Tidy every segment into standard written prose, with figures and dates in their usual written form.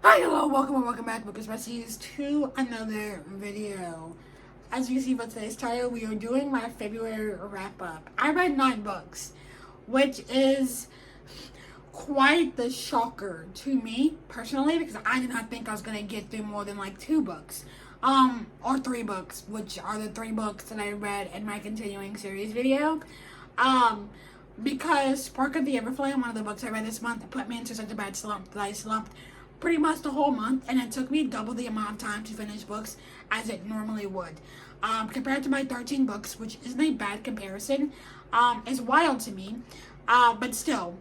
Hi, hello, welcome back, Bookers Besties, to another video. As you see by today's title, we are doing my February wrap-up. I read 9 books, which is quite the shocker to me, personally, because I did not think I was going to get through more than like 2 books. Or 3 books, which are the 3 books that I read in my continuing series video. Because Spark of the Everflame, one of the books I read this month, put me into such a bad slump that I slumped pretty much the whole month, and it took me double the amount of time to finish books as it normally would. Compared to my 13 books, which isn't a bad comparison, is wild to me. But still,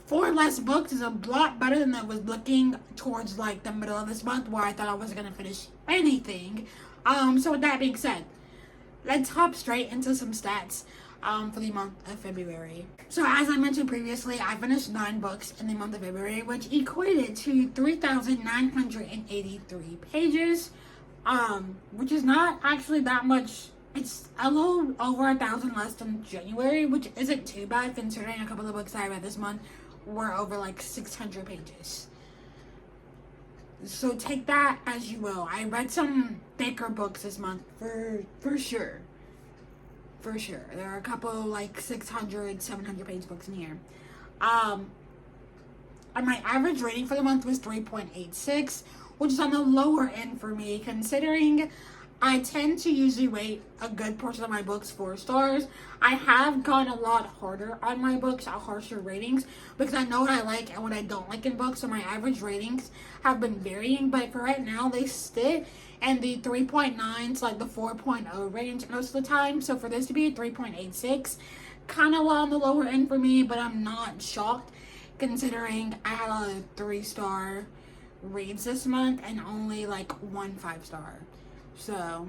4 less books is a lot better than I was looking towards like the middle of this month where I thought I wasn't going to finish anything. So with that being said, let's hop straight into some stats for the month of February. So as I mentioned previously, I finished 9 books in the month of February, which equated to 3,983 pages, which is not actually that much. It's a little over 1,000 less than January, which isn't too bad considering a couple of books I read this month were over like 600 pages. So take that as you will. I read some thicker books this month for sure. For sure. There are a couple like 600, 700 page books in here. And my average rating for the month was 3.86, which is on the lower end for me, considering I tend to usually rate a good portion of my books 4 stars. I have gone a lot harder on my books at harsher ratings because I know what I like and what I don't like in books, so my average ratings have been varying, but for right now they sit in the 3.9 to like the 4.0 range most of the time. So for this to be a 3.86, kind of on the lower end for me, but I'm not shocked considering I had a 3-star reads this month and only like 1 5-star. So,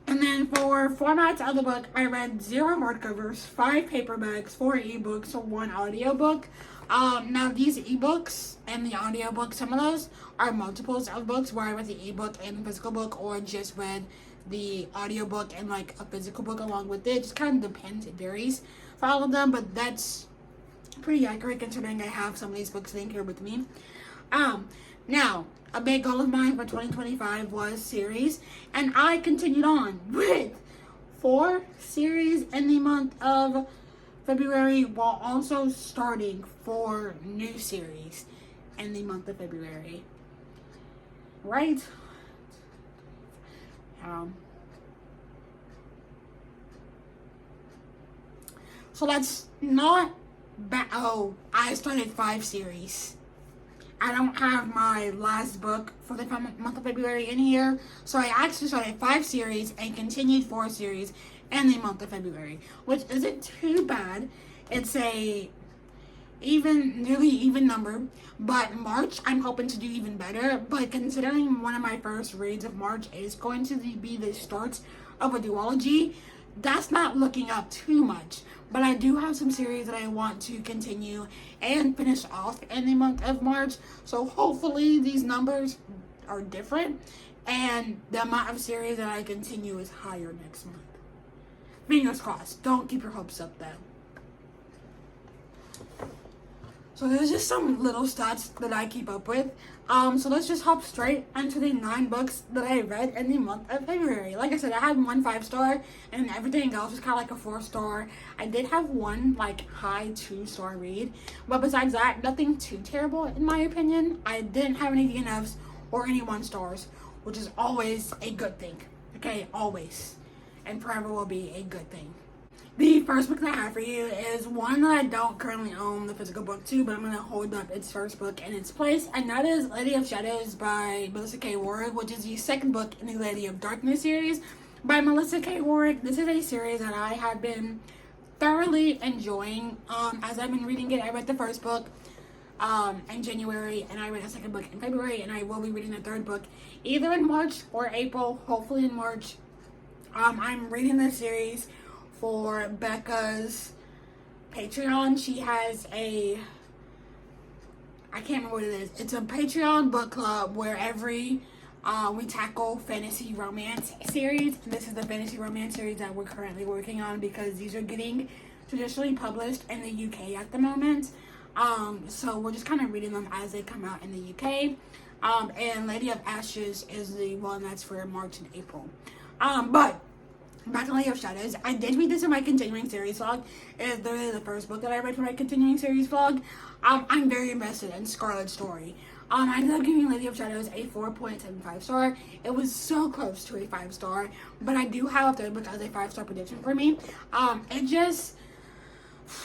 and then for formats of the book, I read 0 hardcovers, 5 paperbacks, 4 ebooks, 1 audiobook. Now these ebooks and the audiobook, some of those are multiples of books where I read the ebook and the physical book, or just read the audiobook and like a physical book along with it. It just kind of depends, it varies for all of them, but that's pretty accurate considering I have some of these books sitting here with me. Now, a big goal of mine for 2025 was series, and I continued on with 4 series in the month of February, while also starting 4 new series in the month of February. Right? So that's not bad. Oh, I started 5 series. I don't have my last book for the month of February in here, so I actually started 5 series and continued 4 series in the month of February, which isn't too bad. It's a nearly even number, but March I'm hoping to do even better. But considering one of my first reads of March is going to be the start of a duology, that's not looking up too much. But I do have some series that I want to continue and finish off in the month of March. So hopefully these numbers are different and the amount of series that I continue is higher next month. Fingers crossed. Don't keep your hopes up though. So there's just some little stats that I keep up with. So let's just hop straight into the 9 books that I read in the month of February. Like I said, I had 1 5-star and everything else was kind of like a 4-star. I did have 1 like high 2-star read, but besides that, nothing too terrible in my opinion. I didn't have any DNFs or any 1 stars, which is always a good thing. Okay, always, and forever will be a good thing. The first book that I have for you is one that I don't currently own the physical book to, but I'm going to hold up its first book in its place, and that is Lady of Shadows by Melissa K. Warwick, which is the second book in the Lady of Darkness series by Melissa K. Warwick. This is a series that I have been thoroughly enjoying as I've been reading it. I read the first book in January, and I read the second book in February, and I will be reading the third book either in March or April, hopefully in March. I'm reading this series for Becca's Patreon. She has I can't remember what it is. It's a Patreon book club where we tackle fantasy romance series. And this is the fantasy romance series that we're currently working on because these are getting traditionally published in the UK at the moment. So we're just kind of reading them as they come out in the UK. And Lady of Ashes is the one that's for March and April. But back to Lady of Shadows. I did read this in my continuing series vlog. It's literally the first book that I read for my continuing series vlog. I'm very invested in Scarlet's story. I ended up giving Lady of Shadows a 4.75 star. It was so close to a 5-star, but I do have a third book as a 5-star prediction for me. It just,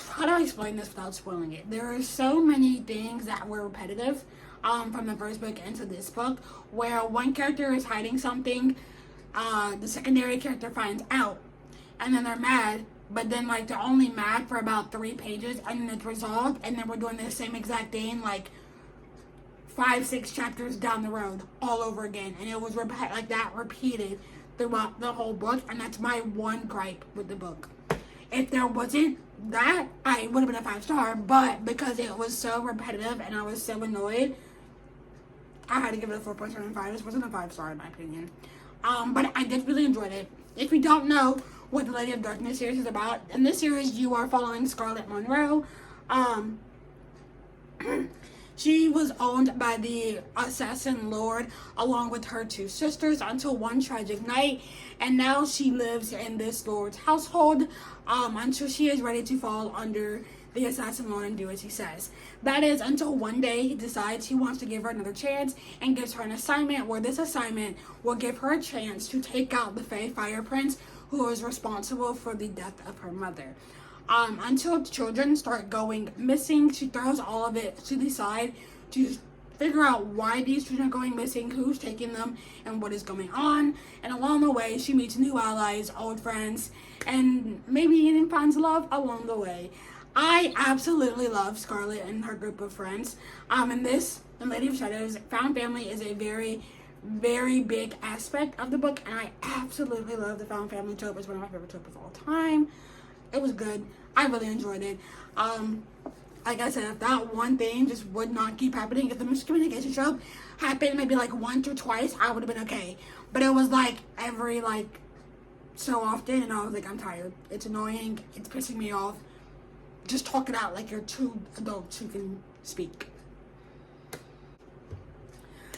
how do I explain this without spoiling it? There are so many things that were repetitive from the first book into this book, where one character is hiding something, the secondary character finds out, and then they're mad, but then like they're only mad for about 3 pages, and then it's resolved, and then we're doing the same exact thing like 5-6 chapters down the road all over again, and it was like that repeated throughout the whole book, and that's my one gripe with the book. If there wasn't that, I would have been a 5-star, but because it was so repetitive and I was so annoyed, I had to give it a 4.75. This wasn't a 5-star in my opinion. But I did really enjoy it. If you don't know what the Lady of Darkness series is about, in this series you are following Scarlet Monroe. She was owned by the assassin lord along with her 2 sisters until one tragic night, and now she lives in this lord's household until she is ready to fall under the assassin lord and do as he says. That is until one day he decides he wants to give her another chance and gives her an assignment where this assignment will give her a chance to take out the Fae Fire Prince, who is responsible for the death of her mother. Until children start going missing, she throws all of it to the side to figure out why these children are going missing, who's taking them, and what is going on. And along the way, she meets new allies, old friends, and maybe even finds love along the way. I absolutely love Scarlet and her group of friends. In Lady of Shadows, found family is a very, very big aspect of the book, and I absolutely love the found family trope. It's one of my favorite tropes of all time. It was good. I really enjoyed it. Like I said, if that one thing just would not keep happening, if the miscommunication trope happened maybe like once or twice, I would have been okay. But it was like every like so often, and I was like, I'm tired. It's annoying. It's pissing me off. Just talk it out like you're 2 adults who can speak.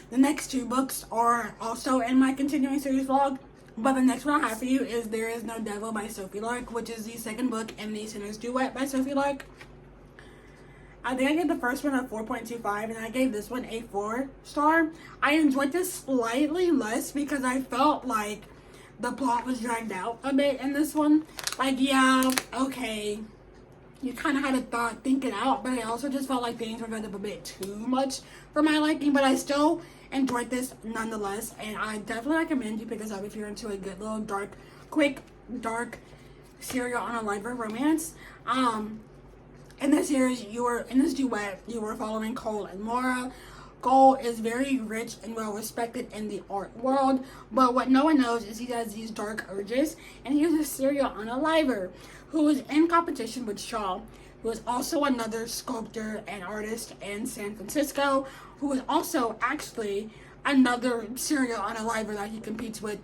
The next 2 books are also in my continuing series vlog. But the next one I have for you is There Is No Devil by Sophie Lark, which is the second book in the Sinner's Duet by Sophie Lark. I think I gave the first one a 4.25 and I gave this one a 4-star. I enjoyed this slightly less because I felt like the plot was dragged out a bit in this one. Like, yeah, okay, you kind of had to think it out, but I also just felt like things were dragged up a bit too much for my liking, but I still enjoyed this nonetheless, and I definitely recommend you pick this up if you're into a good little quick dark serial on a lighter romance. In this series, in this duet, you were following Cole and Laura. Cole is very rich and well respected in the art world, but what no one knows is he has these dark urges, and he is a serial unaliver who is in competition with Shaw, who is also another sculptor and artist in San Francisco, who is also actually another serial unaliver that he competes with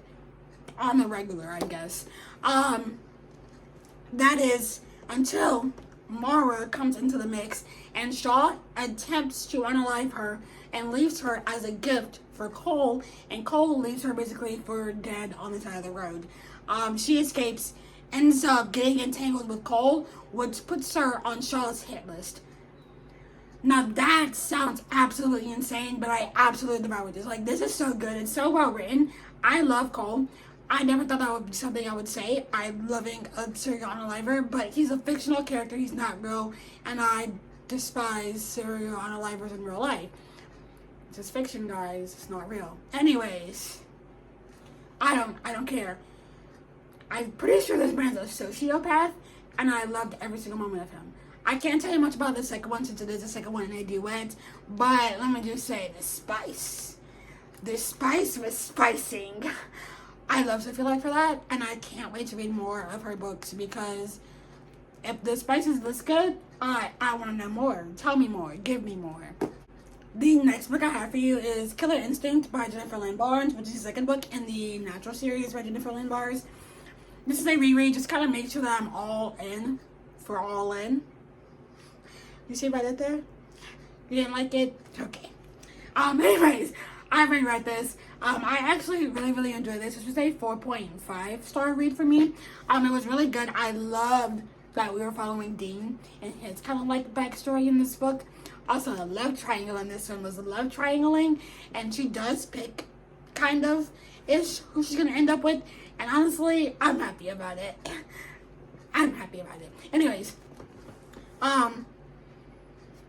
on the regular, I guess. That is until Mara comes into the mix and Shaw attempts to unalive her and leaves her as a gift for Cole, and Cole leaves her basically for dead on the side of the road. She escapes, ends up getting entangled with Cole, which puts her on Shaw's hit list. Now that sounds absolutely insane, but I absolutely devoured this. Like, this is so good. It's so well written. I love Cole. I never thought that would be something I would say. I'm loving a serial unaliver, but he's a fictional character. He's not real, and I despise serial unalivers in real life. It's just fiction, guys. It's not real. Anyways, I don't care. I'm pretty sure this man's a sociopath, and I loved every single moment of him. I can't tell you much about the second one since it is the second one and I duet, but let me just say the spice was spicing. I love Sophie Lark for that, and I can't wait to read more of her books because if the spice is this good, I want to know more. Tell me more. Give me more. The next book I have for you is Killer Instinct by Jennifer Lynn Barnes, which is the second book in the Natural series by Jennifer Lynn Barnes. This is a reread, just kind of make sure that I'm all in for all in. You see what I did there? You didn't like it? Okay. Anyways, I reread this. I actually really enjoyed this. This was a 4.5 star read for me. It was really good. I loved that we were following Dean and his kind of like backstory in this book. Also, the love triangle in this one was the love triangling, and she does pick kind of ish who she's gonna end up with. And honestly, I'm happy about it. I'm happy about it. Anyways,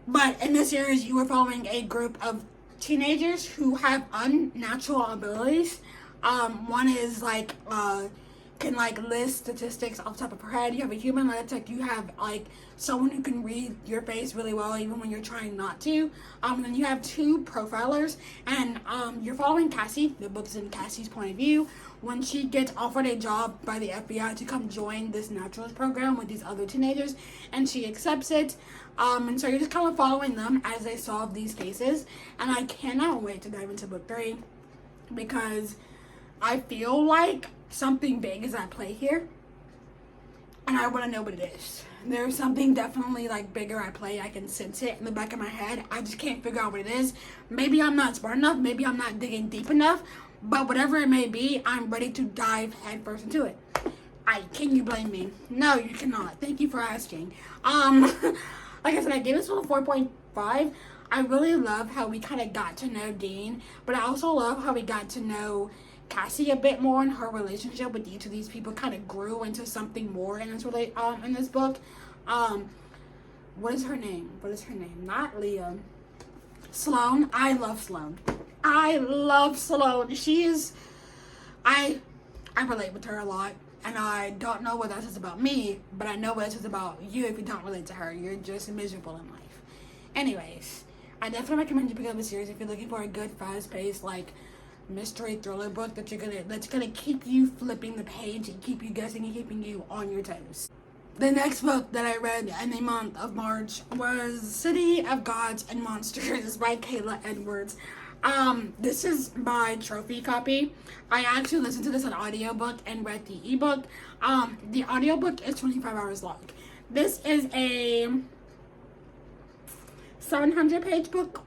but in this series, you were following a group of teenagers who have unnatural abilities. One is like can like list statistics off the top of her head. You have a human lunatic. You have like someone who can read your face really well even when you're trying not to. Then you have two profilers, and you're following Cassie. The book's in Cassie's point of view when she gets offered a job by the FBI to come join this naturalist program with these other teenagers, and she accepts it. And so you're just kind of following them as they solve these cases. And I cannot wait to dive into book 3 because I feel like something big is at play here. And I want to know what it is. There's something definitely like bigger at play. I can sense it in the back of my head. I just can't figure out what it is. Maybe I'm not smart enough. Maybe I'm not digging deep enough. But whatever it may be, I'm ready to dive headfirst into it. Can you blame me? No, you cannot. Thank you for asking. Like I said, I gave this one a 4.5. I really love how we kind of got to know Dean, but I also love how we got to know Cassie a bit more, and her relationship with each of these people kind of grew into something more in this book. What is her name? Not Leah. Sloane. I love Sloane. She is. I relate with her a lot. And I don't know what that says about me, but I know what it says about you if you don't relate to her. You're just miserable in life. Anyways, I definitely recommend you pick up the series if you're looking for a good, fast-paced, like, mystery thriller book that's gonna keep you flipping the page and keep you guessing and keeping you on your toes. The next book that I read in the month of March was City of Gods and Monsters by Kayla Edwards. This is my trophy copy. I actually listened to this on audiobook and read the ebook. The audiobook is 25 hours long. This is a 700-page book.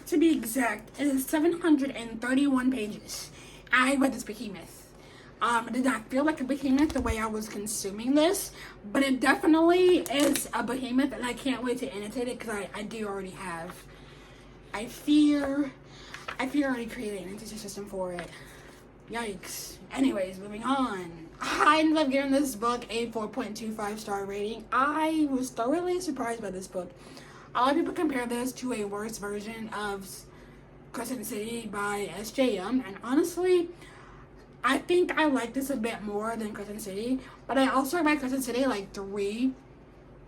To be exact, it is 731 pages. I read this behemoth. It did not feel like a behemoth the way I was consuming this, but it definitely is a behemoth, and I can't wait to annotate it because I do already have. I fear already creating an annotation system for it. Yikes. Anyways, moving on. I ended up giving this book a 4.25 star rating. I was thoroughly surprised by this book. A lot of people compare this to a worse version of Crescent City by SJM, and honestly, I think I like this a bit more than Crescent City, but I also read Crescent City like 3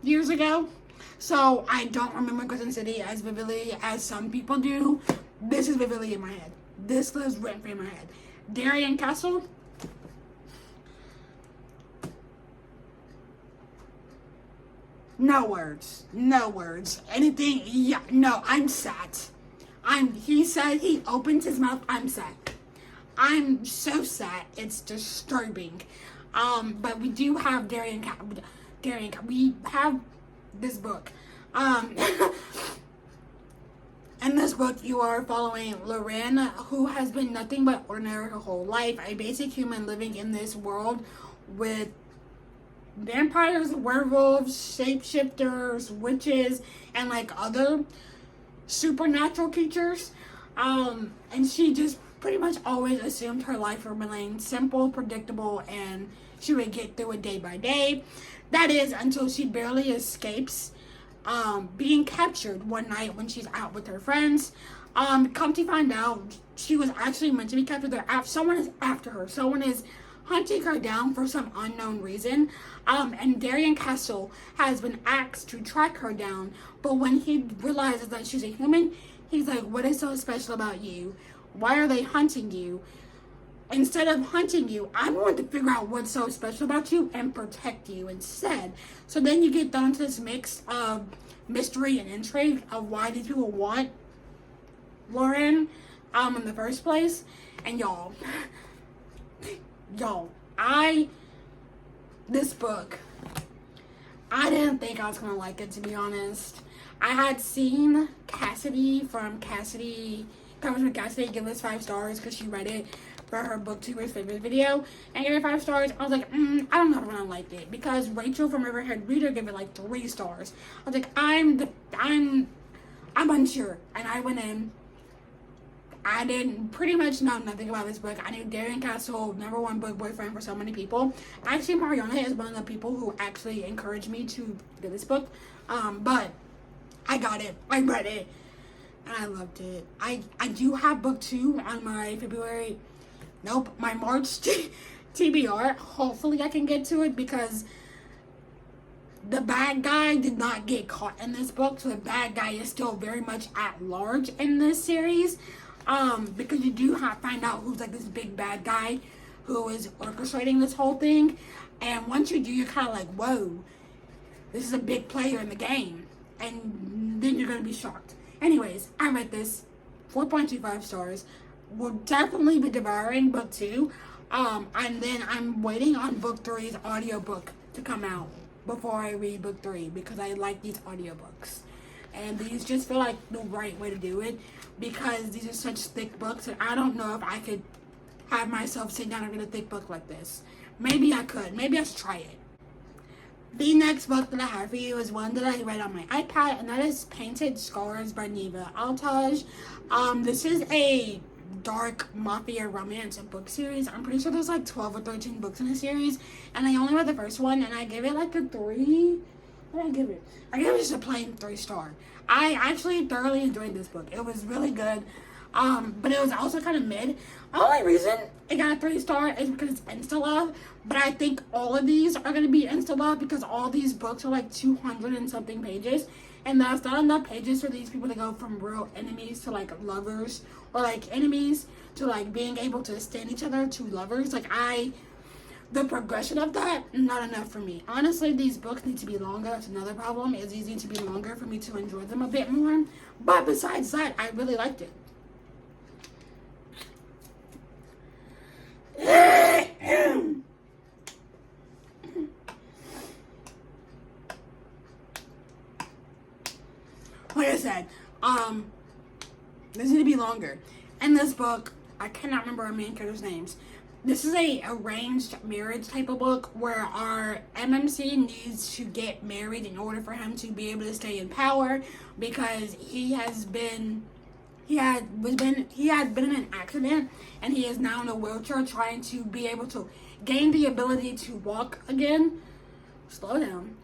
years ago. So I don't remember Crescent City as vividly as some people do. This is vividly in my head. This lives rent free in my head. Darien Castle. No words. Anything. Yeah. No. I'm sad. He said he opens his mouth. I'm sad. I'm so sad. It's disturbing. But we do have Darien. We have this book. In this book, you are following Lorraine, who has been nothing but ordinary her whole life, a basic human living in this world with vampires, werewolves, shapeshifters, witches, and like other supernatural creatures. And she just pretty much always assumed her life would remain simple, predictable, and she would get through it day by day. That is until she barely escapes being captured one night when she's out with her friends. Come to find out, she was actually meant to be captured. Someone is after her. Someone is hunting her down for some unknown reason. And Darien Castle has been asked to track her down. But when he realizes that she's a human, he's like, what is so special about you? Why are they hunting you? Instead of hunting you, I'm going to figure out what's so special about you and protect you instead. So then you get down to this mix of mystery and intrigue of why these people want Lauren in the first place. And y'all, this book, I didn't think I was gonna like it, to be honest. I had seen Cassidy Comes from Cassidy, give this 5 stars because she read it for her booktuber's favorite video and gave it 5 stars. I was like, I don't know if I'm gonna like it because Rachel from Riverhead Reader gave it like 3 stars. I was like, I'm unsure, and I went in. I didn't pretty much know nothing about this book. I knew Darian Castle, #1 book boyfriend for so many people. Actually, Mariana is one of the people who actually encouraged me to get this book. But I got it. I read it. And I loved it. I do have book 2 on my my March TBR. Hopefully I can get to it because the bad guy did not get caught in this book. So the bad guy is still very much at large in this series. Because you do find out who's like this big bad guy who is orchestrating this whole thing. And once you do, you're kind of like, whoa, this is a big player in the game. And then you're going to be shocked. Anyways, I read this, 4.25 stars. Will definitely be devouring book 2. And then I'm waiting on book 3's audiobook to come out before I read book 3 because I like these audiobooks. And these just feel like the right way to do it because these are such thick books and I don't know if I could have myself sit down and read a thick book like this. Maybe I could. Maybe I should try it. The next book that I have for you is one that I read on my iPad, and that is Painted Scars by Neva Altaj. This is a dark mafia romance book series. I'm pretty sure there's like 12 or 13 books in the series, and I only read the first one, and I gave it like a 3. What did I give it? I gave it just a plain 3 star. I actually thoroughly enjoyed this book. It was really good. But it was also kind of mid. The only reason it got a 3 star is because it's Insta Love. But I think all of these are going to be Insta Love because all these books are like 200 and something pages. And that's not enough pages for these people to go from real enemies to like lovers. Or like enemies to like being able to stand each other to lovers. The progression of that, not enough for me. Honestly, these books need to be longer. That's another problem. It's easy to be longer for me to enjoy them a bit more. But besides that, I really liked it. Like I said, this need to be longer. In this book, I cannot remember our main characters' names. This is a arranged marriage type of book where our MMC needs to get married in order for him to be able to stay in power because he had been in an accident and he is now in a wheelchair trying to be able to gain the ability to walk again. Slow down.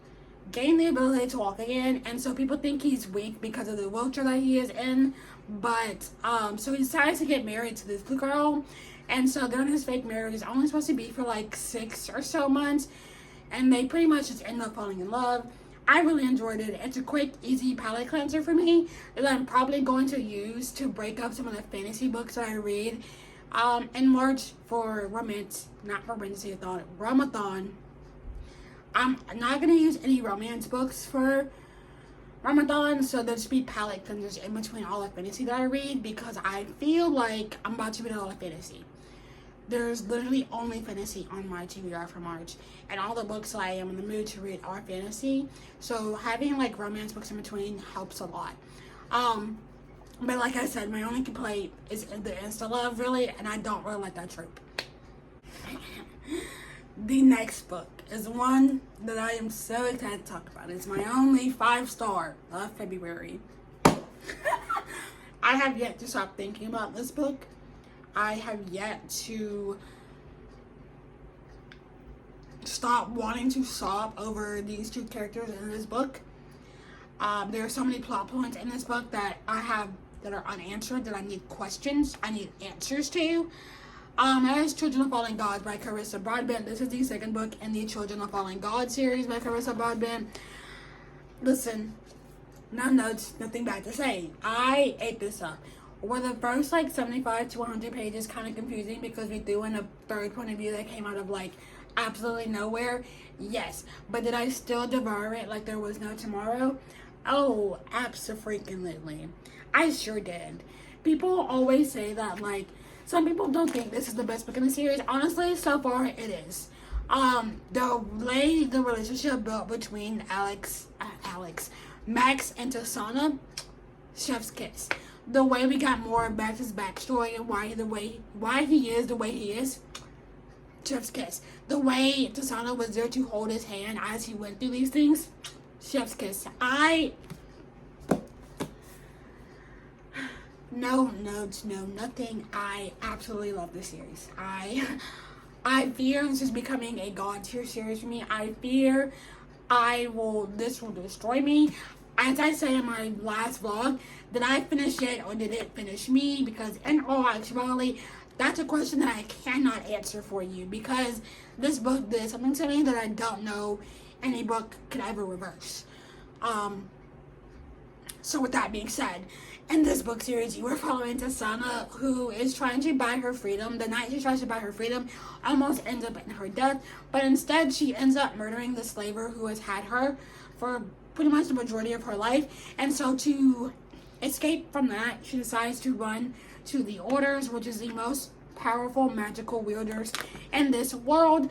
Gain the ability to walk again, and so people think he's weak because of the wheelchair that he is in. But so he decides to get married to this blue girl. And so during his fake marriage, it's only supposed to be for like 6 or so months. And they pretty much just end up falling in love. I really enjoyed it. It's a quick, easy palate cleanser for me that I'm probably going to use to break up some of the fantasy books that I read in March for Ramadan. I'm not going to use any romance books for Ramadan, so there'll just be palate cleansers in between all the fantasy that I read because I feel like I'm about to read a lot of fantasy. There's literally only fantasy on my TBR for March, and all the books that I am in the mood to read are fantasy, so having like romance books in between helps a lot. But like I said, my only complaint is the Insta Love, really, and I don't really like that trope. The next book is one that I am so excited to talk about. It's my only 5 star of February. I have yet to stop thinking about this book. I have yet to stop wanting to sob over these 2 characters in this book. There are so many plot points in this book that I have that are unanswered, that I need answers to. That is Children of Fallen Gods by Carissa Broadbent. This is the second book in the Children of Fallen Gods series by Carissa Broadbent. Listen, no notes, nothing bad to say. I ate this up. Were the first like 75 to 100 pages kind of confusing because we threw in a third point of view that came out of like absolutely nowhere? Yes. But did I still devour it like there was no tomorrow? Oh, abso-freaking-lutely. I sure did. People always say that like some people don't think this is the best book in the series. Honestly, so far it is. The way the relationship built between Max and Tasana, chef's kiss. The way we got more of Max's backstory and why he is the way he is, chef's kiss. The way Tasana was there to hold his hand as he went through these things, chef's kiss. No notes, no nothing. I absolutely love this series. I fear this is becoming a god tier series for me. I fear this will destroy me. As I said in my last vlog, did I finish it or did it finish me? Because in all actuality, that's a question that I cannot answer for you, because this book did something to me that I don't know any book could ever reverse. So with that being said, in this book series, you are following Tasana, who is trying to buy her freedom. The night she tries to buy her freedom almost ends up in her death, but instead she ends up murdering the slaver who has had her for pretty much the majority of her life. And so to escape from that, she decides to run to the Orders, which is the most powerful magical wielders in this world.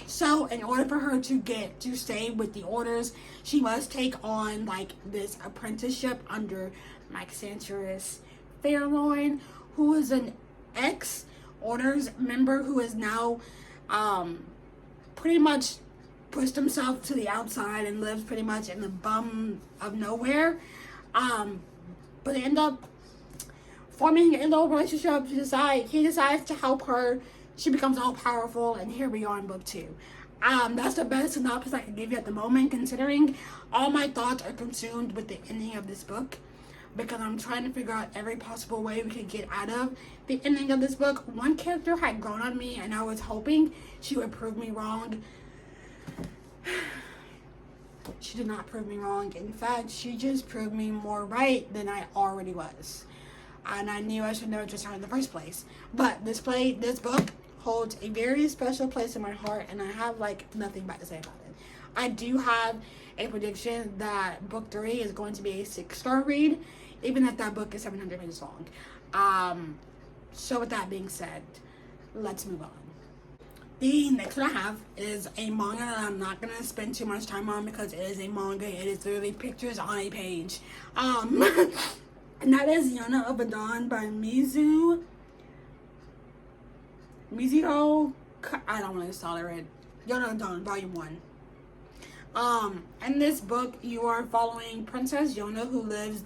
So in order for her to stay with the Orders, she must take on like this apprenticeship under Maxentius Fairloin, who is an ex-Orders member who is now pretty much pushed himself to the outside and lives pretty much in the bum of nowhere. But they end up forming a little relationship. He decides to help her. She becomes all powerful, and here we are in book 2. That's the best synopsis I can give you at the moment, considering all my thoughts are consumed with the ending of this book, because I'm trying to figure out every possible way we could get out of the ending of this book. One character had grown on me, and I was hoping she would prove me wrong. She did not prove me wrong. In fact, she just proved me more right than I already was. And I knew I should never just started in the first place. But this book holds a very special place in my heart, and I have like nothing bad to say about it. I do have a prediction that book 3 is going to be a 6-star read, even if that book is 700 pages long. So with that being said, let's move on. The next one I have is a manga that I'm not going to spend too much time on because it is a manga. It is literally pictures on a page. And that is Yona of a Dawn by Mizuho. I don't want to tolerate it. Yona of Dawn, Volume 1. In this book, you are following Princess Yona, who lives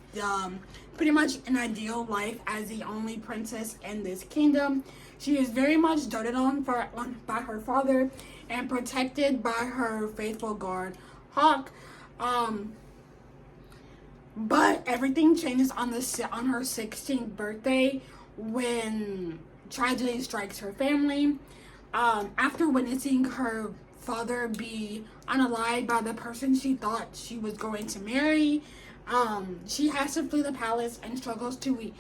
pretty much an ideal life as the only princess in this kingdom. She is very much doted on by her father and protected by her faithful guard, Hawk. But everything changes on her 16th birthday when tragedy strikes her family. After witnessing her father be unalived by the person she thought she was going to marry, she has to flee the palace and struggles to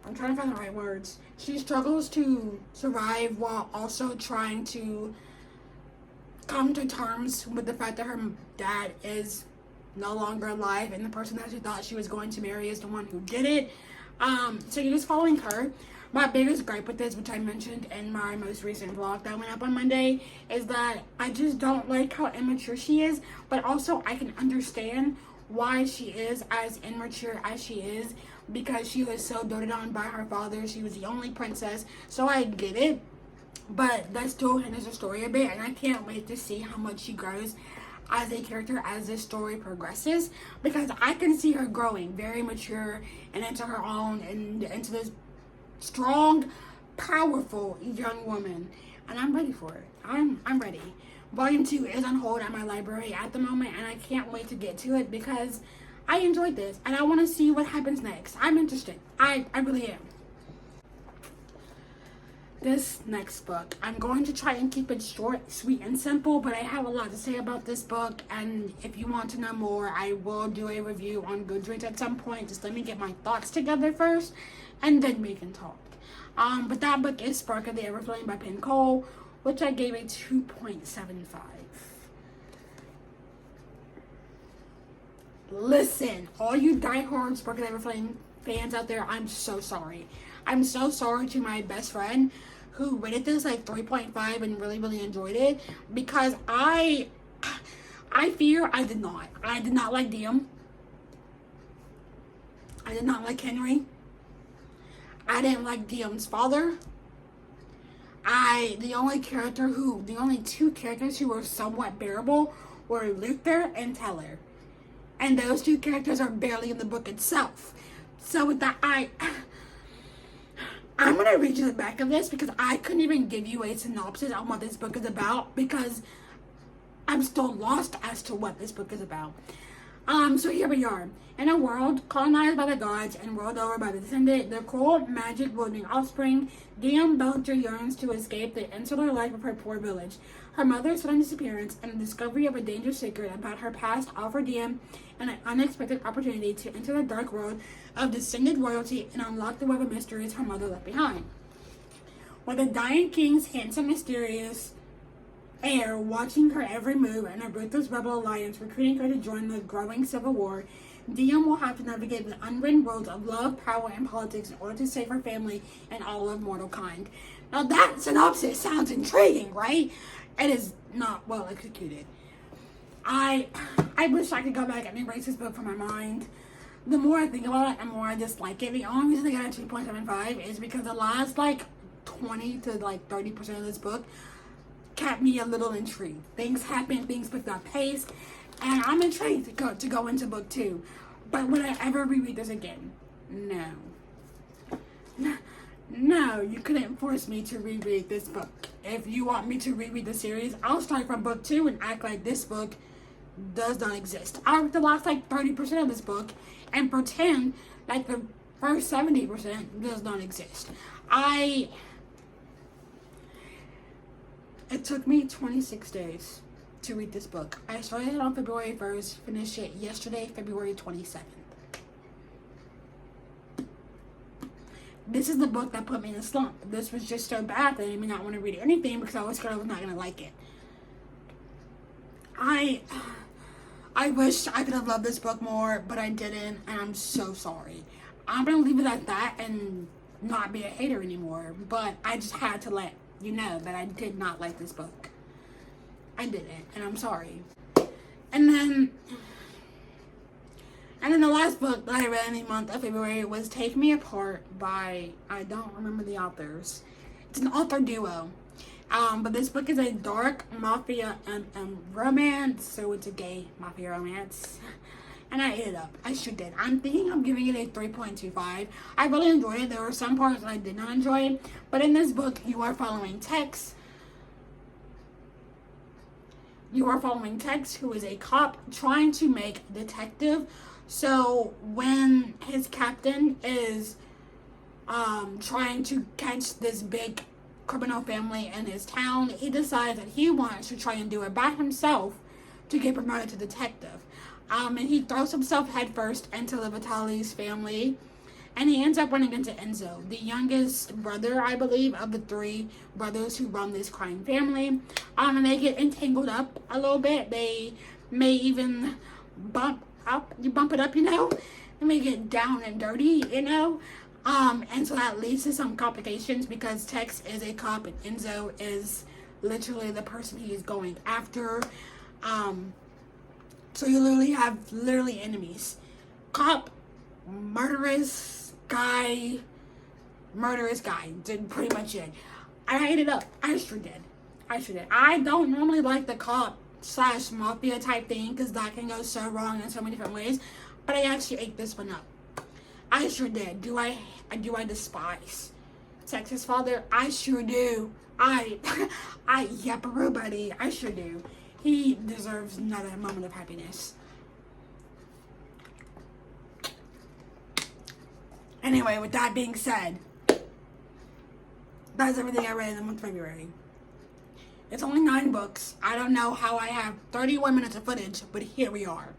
I'm trying to find the right words. She struggles to survive while also trying to come to terms with the fact that her dad is no longer alive and the person that she thought she was going to marry is the one who did it. So you're just following her. My biggest gripe with this, which I mentioned in my most recent vlog that went up on Monday, is that I just don't like how immature she is, but also I can understand why she is as immature as she is, because she was so doted on by her father. She was the only princess, so I get it, but that still hinders the story a bit, and I can't wait to see how much she grows as a character as this story progresses, because I can see her growing very mature and into her own and into this strong, powerful young woman, and I'm ready for it. I'm ready. Volume 2 is on hold at my library at the moment, and I can't wait to get to it because I enjoyed this and I want to see what happens next. I'm interested. I really am. This next book, I'm going to try and keep it short, sweet, and simple, but I have a lot to say about this book, and if you want to know more, I will do a review on Goodreads at some point. Just let me get my thoughts together first, and then we can talk. But that book is Spark of the Everflame by Penn Cole, which I gave a 2.75. Listen, all you diehard Spark of the Everflame fans out there, I'm so sorry. I'm so sorry to my best friend who rated this like 3.5 and really, really enjoyed it, because I fear I did not. I did not like Liam. I did not like Henry. I didn't like Liam's father. The only two characters who were somewhat bearable were Luther and Teller. And those two characters are barely in the book itself. So with that, I'm going to read you the back of this because I couldn't even give you a synopsis on what this book is about because I'm still lost as to what this book is about. So here we are. In a world colonized by the gods and ruled over by the descendant, their cruel, magic-wielding offspring, Liam Belcher yearns to escape the insular life of her poor village. Her mother's sudden disappearance and the discovery of a dangerous secret about her past offer Liam an unexpected opportunity to enter the dark world of descended royalty and unlock the web of mysteries her mother left behind. With the dying king's handsome, mysterious heir watching her every move and a ruthless rebel alliance recruiting her to join the growing civil war, Liam will have to navigate the unwritten worlds of love, power, and politics in order to save her family and all of mortal kind. Now that synopsis sounds intriguing, right? It is not well executed. I wish I could go back and erase this book from my mind. The more I think about it, the more I dislike it. The only reason I got a 2.75 is because the last 20 to 30% of this book kept me a little intrigued. Things happened, things picked up pace, and I'm intrigued to go into book 2. But would I ever reread this again? No. No, you couldn't force me to reread this book. If you want me to reread the series, I'll start from book 2 and act like this book does not exist. I'll read the last 30% of this book and pretend like the first 70% does not exist. It took me 26 days to read this book. I started it on February 1st, finished it yesterday, February 27th. This is the book that put me in a slump. This was just so bad that I did not want to read anything because I was scared I was not going to like it. I wish I could have loved this book more, but I didn't, and I'm so sorry. I'm going to leave it at that and not be a hater anymore, but I just had to let you know that I did not like this book. I didn't, and I'm sorry. And then the last book that I read in the month of February was Take Me Apart by, I don't remember the authors. It's an author duo. But this book is a dark mafia and romance, so it's a gay mafia romance. And I ate it up. I sure did. I'm thinking I'm giving it a 3.25. I really enjoyed it. There were some parts that I did not enjoy. But in this book, you are following Tex. You are following Tex, who is a cop trying to make a detective. So when his captain is trying to catch this big criminal family in his town, he decides that he wants to try and do it by himself to get promoted to detective. And he throws himself headfirst into the Vitale's family, and he ends up running into Enzo, the youngest brother, I believe, of the 3 brothers who run this crime family. And they get entangled up a little bit. They may even bump it up, They may get down and dirty, And so that leads to some complications because Tex is a cop and Enzo is literally the person he is going after. So you have enemies. Cop, murderous guy. Did pretty much it. I ate it up. I sure did. I don't normally like the cop / mafia type thing because that can go so wrong in so many different ways. But I actually ate this one up. I sure did. Do I despise Tex's father? I sure do. Yapperoo buddy. I sure do. He deserves another moment of happiness. Anyway, with that being said, that's everything I read in the month of February. It's only 9 books. I don't know how I have 31 minutes of footage, but here we are.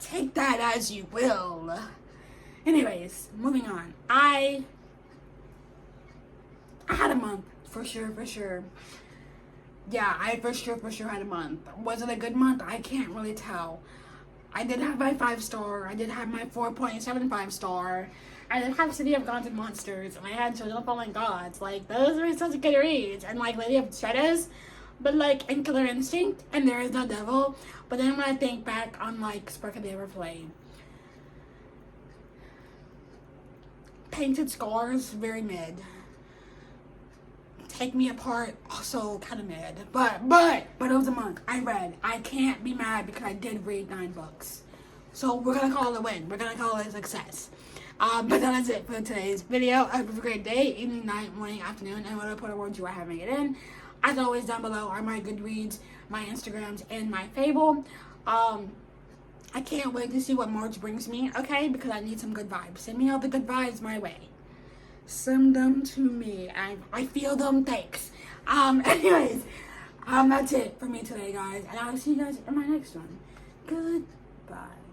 Take that as you will. Anyways, moving on. I had a month, for sure. Yeah, I for sure had a month. Was it a good month? I can't really tell. I did have my 5-star. I did have my 4.75 star. I did have City of Gods and Monsters, and I had Children of Fallen Gods. Like, those were such good reads. And, like, Lady of Shadows, but, like, and Killer Instinct, and There Is No Devil. But then when I think back on, like, Spark of the Everflame, Painted Scars, very mid. Take Me Apart, also kind of mid. But it was a month. I read. I can't be mad because I did read 9 books. So we're going to call it a win. We're going to call it a success. But that is it for today's video. Have a great day, evening, night, morning, afternoon, and whatever awards you are having it in. As always, down below are my Goodreads, my Instagrams, and my Fable. I can't wait to see what March brings me, okay? Because I need some good vibes. Send me all the good vibes my way. Send them to me. I feel them. Thanks. Anyways, that's it for me today, guys. And I'll see you guys in my next one. Goodbye.